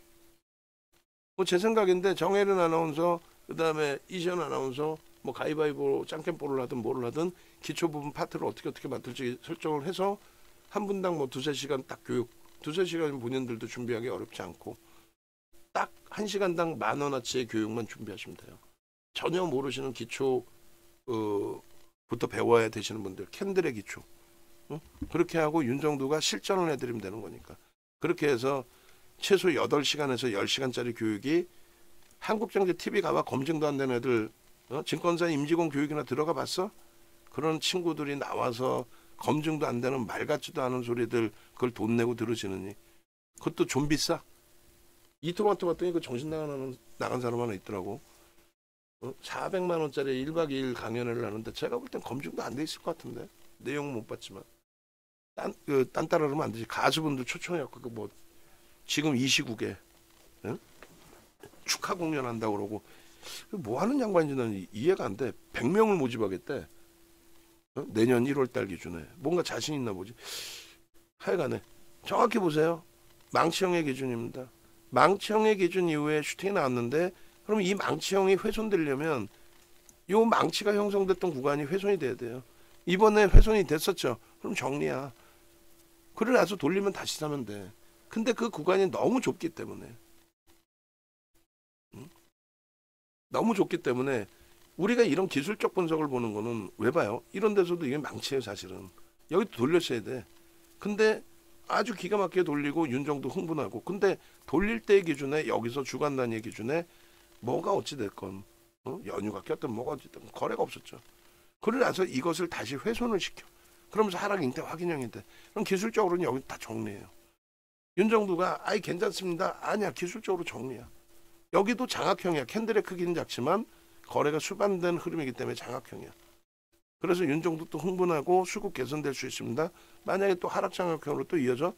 뭐 제 생각인데 정혜린 아나운서 그 다음에 이시연 아나운서 뭐 가위바위보 짱캠볼을 하든 뭐를 하든 기초 부분 파트를 어떻게 만들지 설정을 해서 한 분당 뭐 2-3시간 딱 교육 2-3시간 본인들도 준비하기 어렵지 않고 딱 1시간당 10,000원어치의 교육만 준비하시면 돼요. 전혀 모르시는 기초 부터 배워야 되시는 분들 캔들의 기초 그렇게 하고 윤정도가 실전을 해드리면 되는 거니까 그렇게 해서 최소 8시간에서 10시간짜리 교육이 한국경제TV 가봐 검증도 안 되는 애들 증권사 임직원 교육이나 들어가 봤어? 그런 친구들이 나와서 검증도 안 되는 말 같지도 않은 소리들 그걸 돈 내고 들으시느니 그것도 좀 비싸. 이토마토 봤더니 그 정신 나간 사람 하나 있더라고. 400만 원짜리 1박 2일 강연회를 하는데 제가 볼 땐 검증도 안 돼 있을 것 같은데 내용은 못 봤지만 딴 따라 그러면 안 되지. 가수분들 초청해갖고 뭐 지금 이 시국에 응? 축하 공연한다고 그러고 뭐 하는 양반인지 나는 이해가 안 돼. 100명을 모집하겠대. 내년 1월달 기준에 뭔가 자신 있나 보지. 하여간에 정확히 보세요. 망치형의 기준입니다. 망치형의 기준 이후에 슈팅이 나왔는데 그럼 이 망치형이 훼손되려면 이 망치가 형성됐던 구간이 훼손이 돼야 돼요. 이번에 훼손이 됐었죠. 그럼 정리야. 그러고 나서 돌리면 다시 사면 돼. 근데 그 구간이 너무 좁기 때문에 너무 좁기 때문에 우리가 이런 기술적 분석을 보는 거는 왜 봐요? 이런 데서도 이게 망치예요 사실은. 여기도 돌려셔야 돼. 근데 아주 기가 막히게 돌리고 윤정도 흥분하고 근데 돌릴 때 기준에 여기서 주간 단위 기준에 뭐가 어찌됐건 연휴가 꼈든 뭐가 어찌됐든 거래가 없었죠. 그러고 나서 이것을 다시 훼손을 시켜. 그러면서 하락 인대 확인형인데 그럼 기술적으로는 여기 다 정리해요. 윤정도가 아이 괜찮습니다. 아니야 기술적으로 정리야. 여기도 장악형이야. 캔들의 크기는 작지만 거래가 수반된 흐름이기 때문에 장악형이야. 그래서 윤정도 또 흥분하고 수급 개선될 수 있습니다. 만약에 또 하락 장악형으로 또 이어져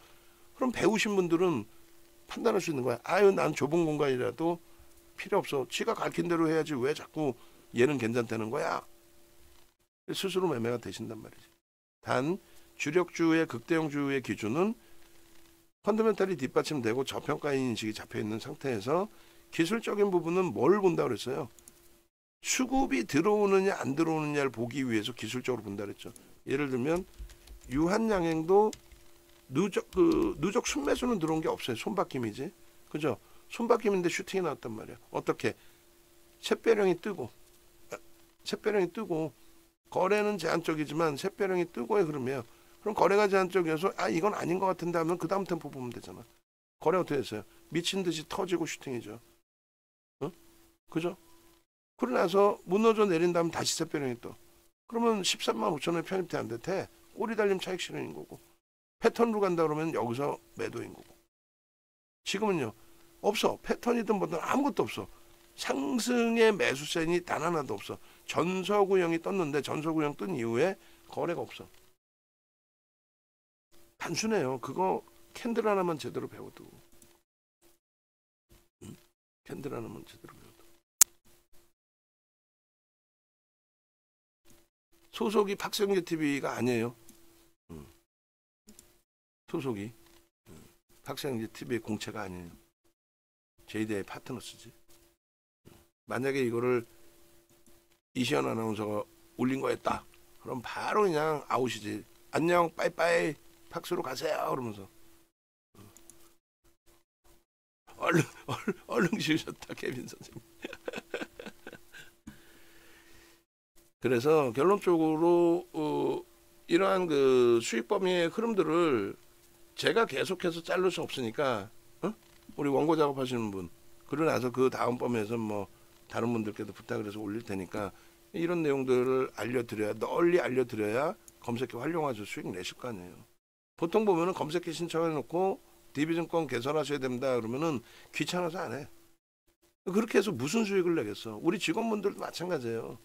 그럼 배우신 분들은 판단할 수 있는 거야. 아유 난 좁은 공간이라도 필요 없어. 지가 가르친 대로 해야지 왜 자꾸 얘는 괜찮다는 거야. 스스로 매매가 되신단 말이지. 단 주력주의 극대형주의 기준은 펀더멘탈이 뒷받침되고 저평가 인식이 잡혀있는 상태에서 기술적인 부분은 뭘 본다 그랬어요? 수급이 들어오느냐 안 들어오느냐를 보기 위해서 기술적으로 본다 그랬죠. 예를 들면 유한양행도 누적 순매수는 들어온 게 없어요. 손바뀜이지. 그죠? 손바뀜인데 슈팅이 나왔단 말이야. 어떻게? 샛별형이 뜨고 거래는 제한적이지만 샛별형이 뜨고요. 그럼 거래가 제한적이어서 이건 아닌 것 같은데 하면 그 다음 템포 보면 되잖아. 거래 어떻게 했어요? 미친 듯이 터지고 슈팅이죠. 어? 그죠? 그러고 나서 무너져 내린 다음 다시 샛별형이 떠. 그러면 13만 5천 원에 편입돼 안 돼. 꼬리 달림 차익 실현인 거고. 패턴으로 간다 그러면 여기서 매도인 거고. 지금은요. 없어. 패턴이든 뭐든 아무것도 없어. 상승의 매수세이 단 하나도 없어. 전서구형이 떴는데 전서구형 뜬 이후에 거래가 없어. 단순해요. 그거 캔들 하나만 제대로 배워도. 캔들 하나만 제대로 배워도. 소속이 박성재 TV가 아니에요. 소속이 박성재 TV의 공채가 아니에요. JDI 파트너스지. 만약에 이거를 이시연 아나운서가 올린 거였다. 그럼 바로 그냥 아웃이지. 안녕 빠이빠이 팍스로 가세요 그러면서 얼른 지으셨다 케빈 선생님. 그래서 결론적으로 이러한 그 수익 범위의 흐름들을 제가 계속해서 자를 수 없으니까 우리 원고 작업하시는 분 그러고 나서 그 다음 범위에서 뭐 다른 분들께도 부탁을 해서 올릴 테니까 이런 내용들을 알려드려야 널리 알려드려야 검색기 활용하셔서 수익 내실 거 아니에요. 보통 보면은 검색기 신청해놓고 DB증권 개설하셔야 됩니다 그러면은 귀찮아서 안 해. 그렇게 해서 무슨 수익을 내겠어. 우리 직원분들도 마찬가지예요.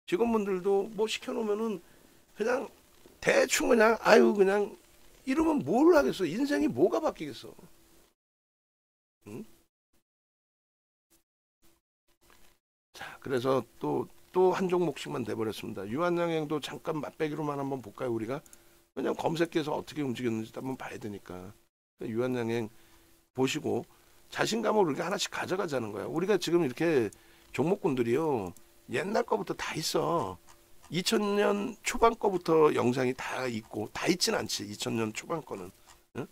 직원분들도 뭐 시켜놓으면은 그냥 대충 그냥 그냥 이러면 뭘 하겠어. 인생이 뭐가 바뀌겠어. 응? 자, 그래서 또 한 종목씩만 돼버렸습니다. 유한양행도 잠깐 맛배기로만 한번 볼까요, 우리가? 왜냐면 검색해서 어떻게 움직였는지 한번 봐야 되니까. 유한양행 보시고 자신감을 우리가 하나씩 가져가자는 거야. 우리가 지금 이렇게 종목군들이요. 옛날 거부터 다 있어. 2000년 초반 거부터 영상이 다 있고, 다 있진 않지. 2000년 초반 거는. 응?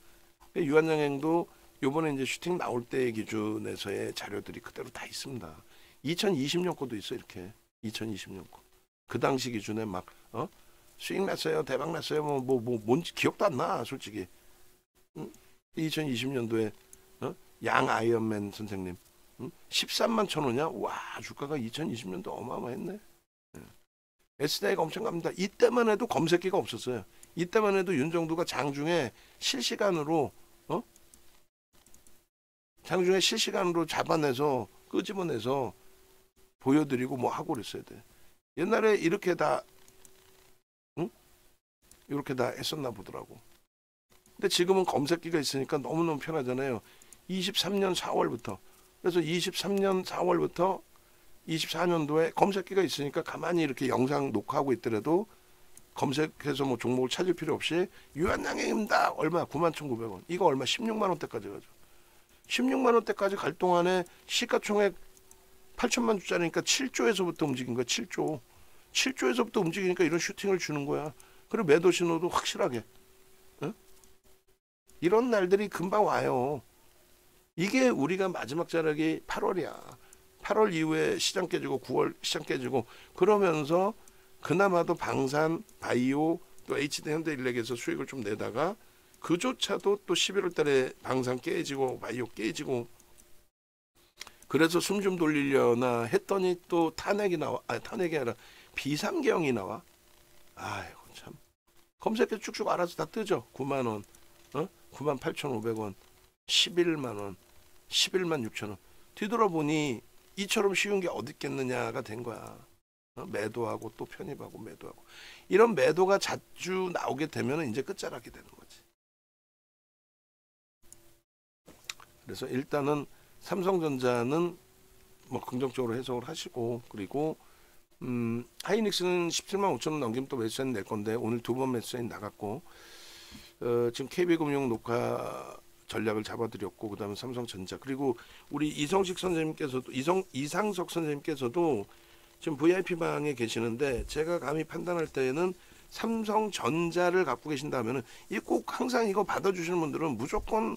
유한양행도 요번에 이제 슈팅 나올 때 기준에서의 자료들이 그대로 다 있습니다. 2020년 거도 있어, 이렇게. 2020년 거. 그 당시 기준에 막, 수익 났어요, 대박 났어요, 뭔지 기억도 안 나, 솔직히. 2020년도에, 양 아이언맨 선생님. 13만 천 원이야? 와, 주가가 2020년도 어마어마했네. SDI가 엄청 갑니다. 이때만 해도 검색기가 없었어요. 이때만 해도 윤정두가 장중에 실시간으로 잡아내서 끄집어내서 보여드리고 뭐 하고 그랬어야 돼. 옛날에 이렇게 다 이렇게 다 했었나 보더라고. 근데 지금은 검색기가 있으니까 너무너무 편하잖아요. 23년 4월부터 그래서 23년 4월부터 24년도에 검색기가 있으니까 가만히 이렇게 영상 녹화하고 있더라도 검색해서 뭐 종목을 찾을 필요 없이 유한양행입니다. 얼마? 91,900원. 이거 얼마? 16만 원대까지 가죠. 16만 원대까지 갈 동안에 시가총액 8천만 주짜리니까 7조에서부터 움직인 거야. 7조. 7조에서부터 움직이니까 이런 슈팅을 주는 거야. 그리고 매도 신호도 확실하게. 이런 날들이 금방 와요. 이게 우리가 마지막 자락이 8월이야. 8월 이후에 시장 깨지고 9월 시장 깨지고 그러면서 그나마도 방산, 바이오, 또 HD 현대일렉에서 수익을 좀 내다가 그조차도 또 11월 달에 방산 깨지고 바이오 깨지고 그래서 숨 좀 돌리려나 했더니 또 탄핵이 나와. 탄핵이 아니라 비상계엄이 나와. 아이고 참. 검색해 쭉쭉 알아서 다 뜨죠. 9만 원, 98,500원, 11만 원, 11만 6천 원. 뒤돌아보니 이처럼 쉬운 게 어디 있겠느냐가 된 거야. 매도하고 또 편입하고 매도하고. 이런 매도가 자주 나오게 되면 이제 끝자락이 되는 거지. 그래서 일단은 삼성전자는 뭐 긍정적으로 해석을 하시고 그리고 하이닉스는 17만 5천 원 넘기면 또 매수세는 낼 건데 오늘 두 번 매수세는 나갔고 지금 KB금융 녹화 전략을 잡아드렸고, 그다음에 삼성전자, 그리고 우리 이성식 선생님께서도 이상석 선생님께서도 지금 VIP 방에 계시는데, 제가 감히 판단할 때에는 삼성전자를 갖고 계신다면은 이 꼭 항상 이거 받아주시는 분들은 무조건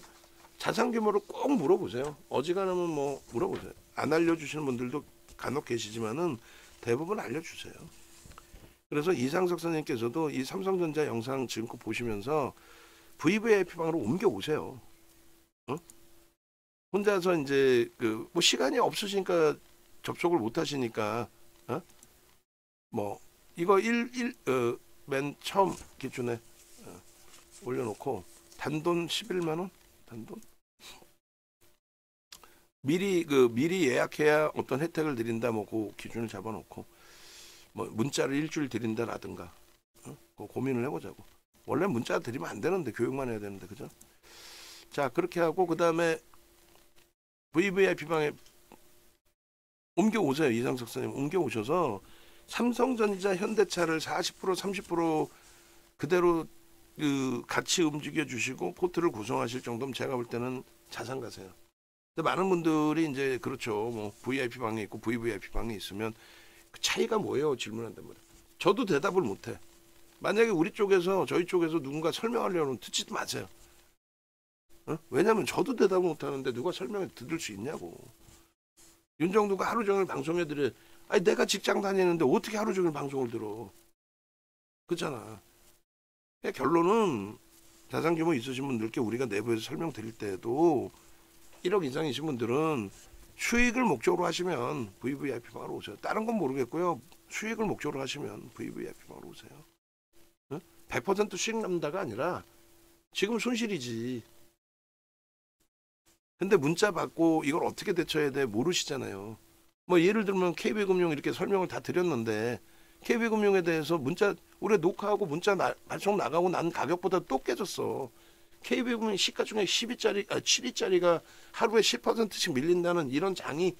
자산 규모를 꼭 물어보세요. 어지간하면 뭐 물어보세요. 안 알려주시는 분들도 간혹 계시지만은 대부분 알려주세요. 그래서 이상석 선생님께서도 이 삼성전자 영상 지금껏 보시면서 VVIP 방으로 옮겨 오세요. 어? 혼자서 이제 그 뭐 시간이 없으시니까 접속을 못 하시니까 뭐 이거 맨 처음 기준에 올려놓고 단돈 11만 원 단돈 미리 예약해야 어떤 혜택을 드린다, 뭐 그 기준을 잡아놓고 뭐 문자를 일주일 드린다라든가 그 고민을 해보자고. 원래 문자 드리면 안 되는데, 교육만 해야 되는데, 그죠? 자, 그렇게 하고 그 다음에 VVIP 방에 옮겨 오세요. 이상석 선생님 옮겨 오셔서 삼성전자, 현대차를 40% 30% 그대로 그 같이 움직여 주시고 포트를 구성하실 정도면 제가 볼 때는 자산 가세요. 근데 많은 분들이 이제 그렇죠. 뭐 VIP 방에 있고 VVIP 방에 있으면 그 차이가 뭐예요? 질문한단 말이에요. 저도 대답을 못해. 만약에 우리 쪽에서 저희 쪽에서 누군가 설명하려면 듣지도 마세요. 왜냐면 저도 대답을 못하는데 누가 설명해 들을 수 있냐고. 윤정두가 하루 종일 방송해 드려. 아니 내가 직장 다니는데 어떻게 하루 종일 방송을 들어. 그렇잖아. 결론은 자산 규모 있으신 분들께 우리가 내부에서 설명드릴 때도 1억 이상이신 분들은 수익을 목적으로 하시면 VVIP 방으로 오세요. 다른 건 모르겠고요. 수익을 목적으로 하시면 VVIP 방으로 오세요. 100% 수익 남다가 아니라 지금 손실이지. 근데 문자 받고 이걸 어떻게 대처해야 돼 모르시잖아요. 뭐 예를 들면 KB금융 이렇게 설명을 다 드렸는데 KB금융에 대해서 문자 우리가 녹화하고 문자 발송 나가고 난 가격보다 또 깨졌어. KB금융 시가 중에 7위짜리가 하루에 10%씩 밀린다는 이런 장이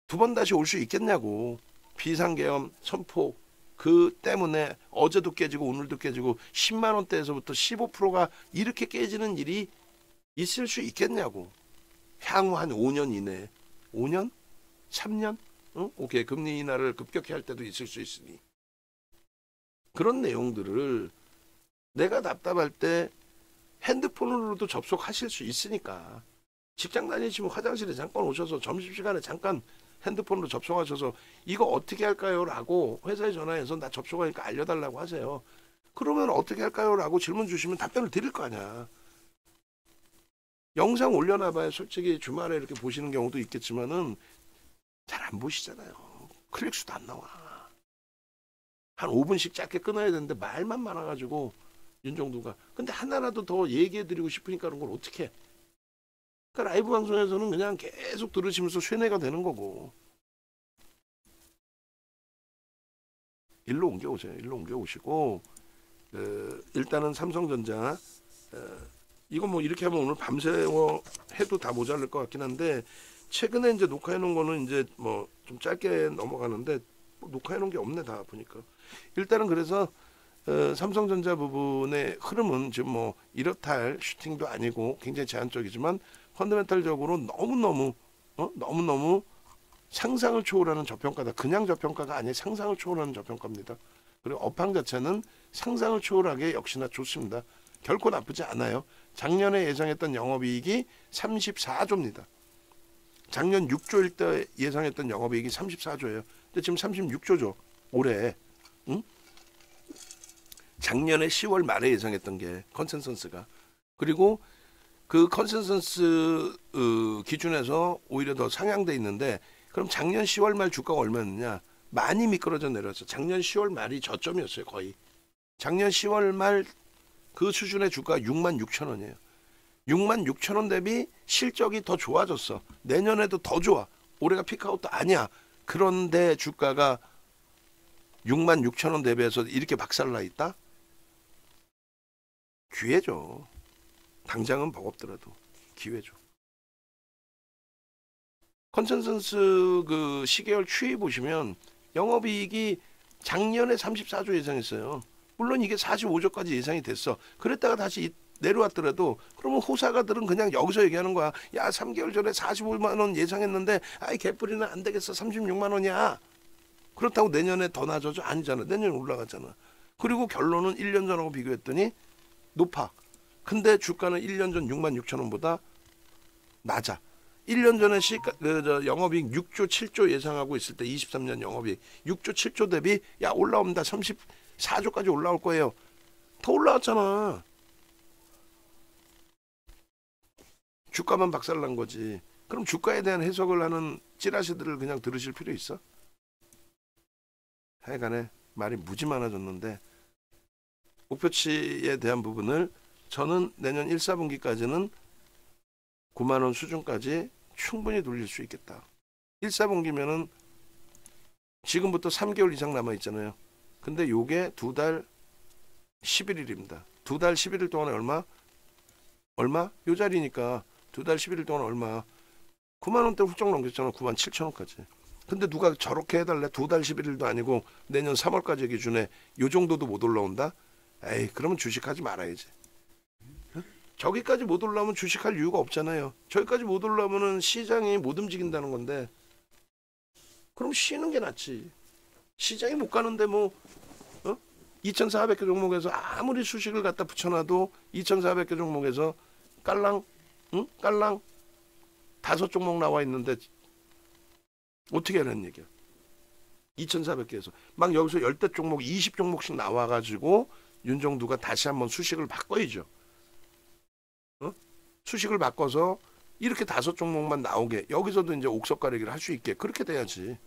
두 번 다시 올 수 있겠냐고. 비상계엄 선포 그 때문에 어제도 깨지고 오늘도 깨지고 10만 원대에서부터 15%가 이렇게 깨지는 일이 있을 수 있겠냐고. 향후 한 5년 이내에 5년? 3년? 오케이. 금리 인하를 급격히 할 때도 있을 수 있으니 그런 내용들을 내가 답답할 때 핸드폰으로도 접속하실 수 있으니까 직장 다니시면 화장실에 잠깐 오셔서 점심시간에 잠깐 핸드폰으로 접속하셔서 이거 어떻게 할까요? 라고 회사에 전화해서 나 접속하니까 알려달라고 하세요. 그러면 어떻게 할까요? 라고 질문 주시면 답변을 드릴 거 아니야. 영상 올려놔봐야 솔직히 주말에 이렇게 보시는 경우도 있겠지만은 잘 안 보시잖아요. 클릭수도 안 나와. 한 5분씩 짧게 끊어야 되는데 말만 많아가지고 윤정두가. 근데 하나라도 더 얘기해드리고 싶으니까 그런 걸 어떻게 해. 그러니까 라이브 방송에서는 그냥 계속 들으시면서 쇠뇌가 되는 거고. 일로 옮겨오세요. 일로 옮겨오시고 일단은 삼성전자 이거 뭐 이렇게 하면 오늘 밤새워 해도 다 모자랄 것 같긴 한데 최근에 이제 녹화해 놓은 거는 이제 뭐 좀 짧게 넘어가는데 뭐 녹화해 놓은 게 없네 다 보니까. 일단은 그래서 삼성전자 부분의 흐름은 지금 뭐 이렇다 할 슈팅도 아니고 굉장히 제한적이지만 펀더멘탈적으로 너무너무 상상을 초월하는 저평가다. 그냥 저평가가 아니라 상상을 초월하는 저평가입니다. 그리고 업황 자체는 상상을 초월하게 역시나 좋습니다. 결코 나쁘지 않아요. 작년에 예상했던 영업이익이 34조입니다. 작년 6조일 때 예상했던 영업이익이 34조예요. 근데 지금 36조죠. 올해. 응? 작년에 10월 말에 예상했던 게 컨센서스가. 그리고 그 컨센서스 기준에서 오히려 더 상향돼 있는데 그럼 작년 10월 말 주가가 얼마였느냐? 많이 미끄러져 내려서 작년 10월 말이 저점이었어요. 거의. 작년 10월 말 그 수준의 주가가 66,000원이에요. 66,000원 대비 실적이 더 좋아졌어. 내년에도 더 좋아. 올해가 피크아웃도 아니야. 그런데 주가가 66,000원 대비해서 이렇게 박살나 있다? 기회죠. 당장은 버겁더라도 기회죠. 컨센서스 그 시계열 추이 보시면 영업이익이 작년에 34조 예상했어요. 물론 이게 45조까지 예상이 됐어. 그랬다가 다시 내려왔더라도 그러면 호사가들은 그냥 여기서 얘기하는 거야. 야 3개월 전에 45만 원 예상했는데 아이 개뿔이는 안 되겠어. 36만 원이야. 그렇다고 내년에 더 낮아져? 아니잖아. 내년에 올라가잖아. 그리고 결론은 1년 전하고 비교했더니 높아. 근데 주가는 1년 전 6만 6천 원보다 낮아. 1년 전에 영업이익 6조 7조 예상하고 있을 때 23년 영업이익 6조 7조 대비 야 올라옵니다. 34조까지 올라올 거예요. 더 올라왔잖아. 주가만 박살난 거지. 그럼 주가에 대한 해석을 하는 찌라시들을 그냥 들으실 필요 있어? 하여간에 말이 무지 많아졌는데 목표치에 대한 부분을 저는 내년 1, 4분기까지는 9만 원 수준까지 충분히 돌릴 수 있겠다. 1, 4분기면은 지금부터 3개월 이상 남아 있잖아요. 근데 요게 2달 11일입니다. 2달 11일 동안에 얼마? 요 자리니까 2달 11일 동안 얼마? 9만 원대 훌쩍 넘겼잖아. 9만 7천 원까지. 근데 누가 저렇게 해달래? 2달 11일도 아니고 내년 3월까지 기준에 요 정도도 못 올라온다? 에이 그러면 주식하지 말아야지. 저기까지 못 올라오면 주식할 이유가 없잖아요. 저기까지 못 올라오면 시장이 못 움직인다는 건데 그럼 쉬는 게 낫지. 시장이 못 가는데 뭐 2,400개 종목에서 아무리 수식을 갖다 붙여놔도 2,400개 종목에서 깔랑 5종목 나와 있는데 어떻게 하는 얘기야. 2,400개에서 막 여기서 10대 종목 20종목씩 나와가지고 윤정두가 다시 한번 수식을 바꿔야죠. 수식을 바꿔서 이렇게 5종목만 나오게 여기서도 이제 옥석 가리기를 할 수 있게 그렇게 돼야지.